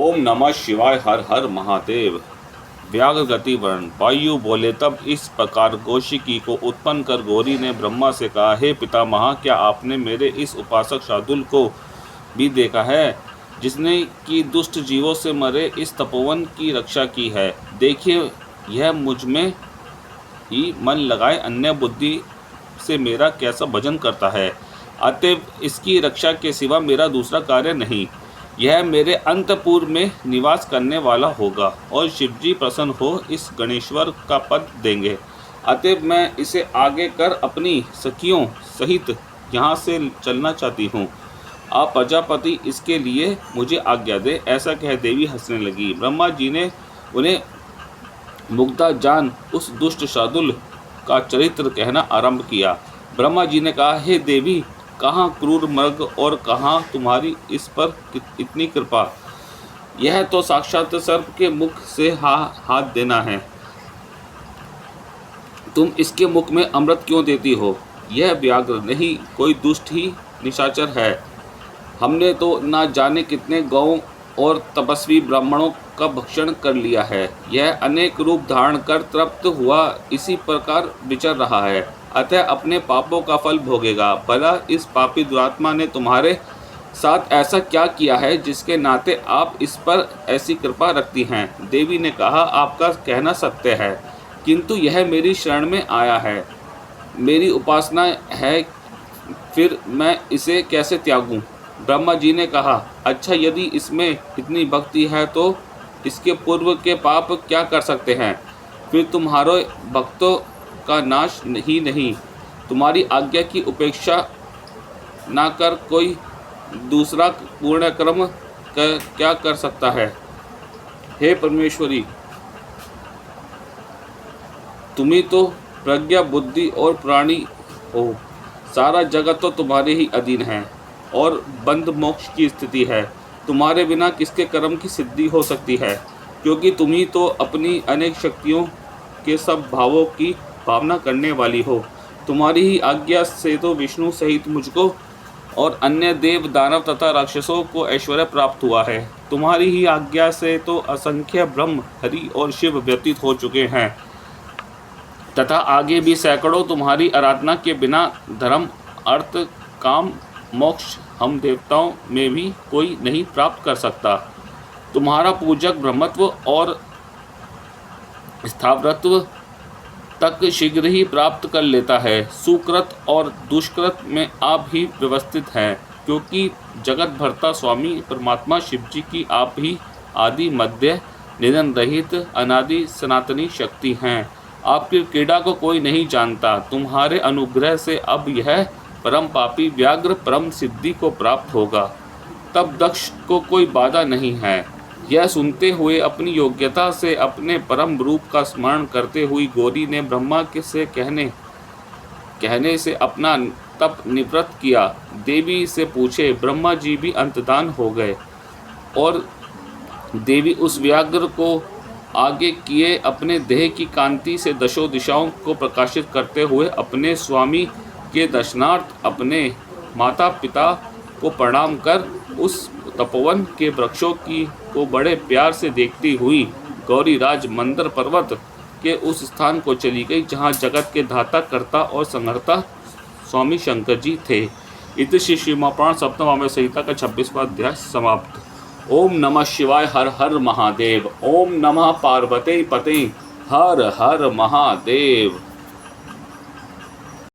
ओम नमः शिवाय। हर हर महादेव। व्याघ्र गति वर्ण। वायु बोले तब इस प्रकार कौशिकी को उत्पन्न कर गौरी ने ब्रह्मा से कहा, हे पितामह, क्या आपने मेरे इस उपासक शार्दूल को भी देखा है, जिसने कि दुष्ट जीवों से मरे इस तपोवन की रक्षा की है? देखिए, यह मुझ में ही मन लगाए अन्य बुद्धि से मेरा कैसा भजन करता है। अतएव इसकी रक्षा के सिवा मेरा दूसरा कार्य नहीं। यह मेरे अंतपुर में निवास करने वाला होगा और शिवजी प्रसन्न हो इस गणेश्वर का पद देंगे। अतएव मैं इसे आगे कर अपनी सखियों सहित यहाँ से चलना चाहती हूँ। आप प्रजापति इसके लिए मुझे आज्ञा दे। ऐसा कह देवी हंसने लगी। ब्रह्मा जी ने उन्हें मुग्धा जान उस दुष्ट शार्दूल का चरित्र कहना आरंभ किया। ब्रह्मा जी ने कहा, हे देवी, कहाँ क्रूर मृग और कहाँ तुम्हारी इस पर इतनी कृपा। यह तो साक्षात सर्प के मुख से हाथ देना है। तुम इसके मुख में अमृत क्यों देती हो? यह व्याघ्र नहीं, कोई दुष्ट ही निशाचर है। हमने तो ना जाने कितने गौओं और तपस्वी ब्राह्मणों का भक्षण कर लिया है। यह अनेक रूप धारण कर तृप्त हुआ इसी प्रकार विचर रहा है, अतः अपने पापों का फल भोगेगा। भला इस पापी दुरात्मा ने तुम्हारे साथ ऐसा क्या किया है जिसके नाते आप इस पर ऐसी कृपा रखती हैं? देवी ने कहा, आपका कहना सत्य है, किंतु यह मेरी शरण में आया है, मेरी उपासना है, फिर मैं इसे कैसे त्यागूं? ब्रह्मा जी ने कहा, अच्छा, यदि इसमें इतनी भक्ति है तो इसके पूर्व के पाप क्या कर सकते हैं? फिर तुम्हारे भक्तों का नाश ही नहीं, तुम्हारी आज्ञा की उपेक्षा ना कर कोई दूसरा पूर्ण कर्म क्या कर सकता है? हे परमेश्वरी, तुम्ही तो प्रज्ञा, बुद्धि और प्राणी हो। सारा जगत तो तुम्हारे ही अधीन है और बंध मोक्ष की स्थिति है। तुम्हारे बिना किसके कर्म की सिद्धि हो सकती है? क्योंकि तुम ही तो अपनी अनेक शक्तियों के सब भावों की भावना करने वाली हो। तुम्हारी ही आज्ञा से तो विष्णु सहित मुझको और अन्य देव, दानव तथा राक्षसों को ऐश्वर्य प्राप्त हुआ है। तुम्हारी ही आज्ञा से तो असंख्य ब्रह्म, हरि और शिव व्यतीत हो चुके हैं तथा आगे भी सैकड़ों तुम्हारी आराधना के बिना धर्म, अर्थ, काम, मोक्ष हम देवताओं में भी कोई नहीं प्राप्त कर सकता। तुम्हारा पूजक ब्रह्मत्व और स्थावरत्व तक शीघ्र ही प्राप्त कर लेता है। सुकृत और दुष्कृत में आप ही व्यवस्थित हैं, क्योंकि जगत भरता स्वामी परमात्मा शिवजी की आप ही आदि, मध्य, निधन रहित, अनादि, सनातनी शक्ति हैं। आपकी क्रीड़ा को कोई नहीं जानता। तुम्हारे अनुग्रह से अब यह परम पापी व्याघ्र परम सिद्धि को प्राप्त होगा। तब दक्ष को कोई बाधा नहीं है। यह सुनते हुए अपनी योग्यता से अपने परम रूप का स्मरण करते हुई गौरी ने ब्रह्मा से कहने से अपना तप निवृत्त किया। देवी से पूछे, ब्रह्मा जी भी अंतर्धान हो गए और देवी उस व्याघ्र को आगे किए अपने देह की कांति से दशों दिशाओं को प्रकाशित करते हुए अपने स्वामी के दर्शनार्थ अपने माता पिता को प्रणाम कर उस तपोवन के वृक्षों को बड़े प्यार से देखती हुई गौरी राज मंदर पर्वत के उस स्थान को चली गई जहाँ जगत के धाता, कर्ता और संहर्ता स्वामी शंकर जी थे। इति श्री शिवपुराण सप्तम संहिता का 26वां अध्याय समाप्त। ओम नमः शिवाय। हर हर महादेव। ओम नमः पार्वती पते। हर हर महादेव।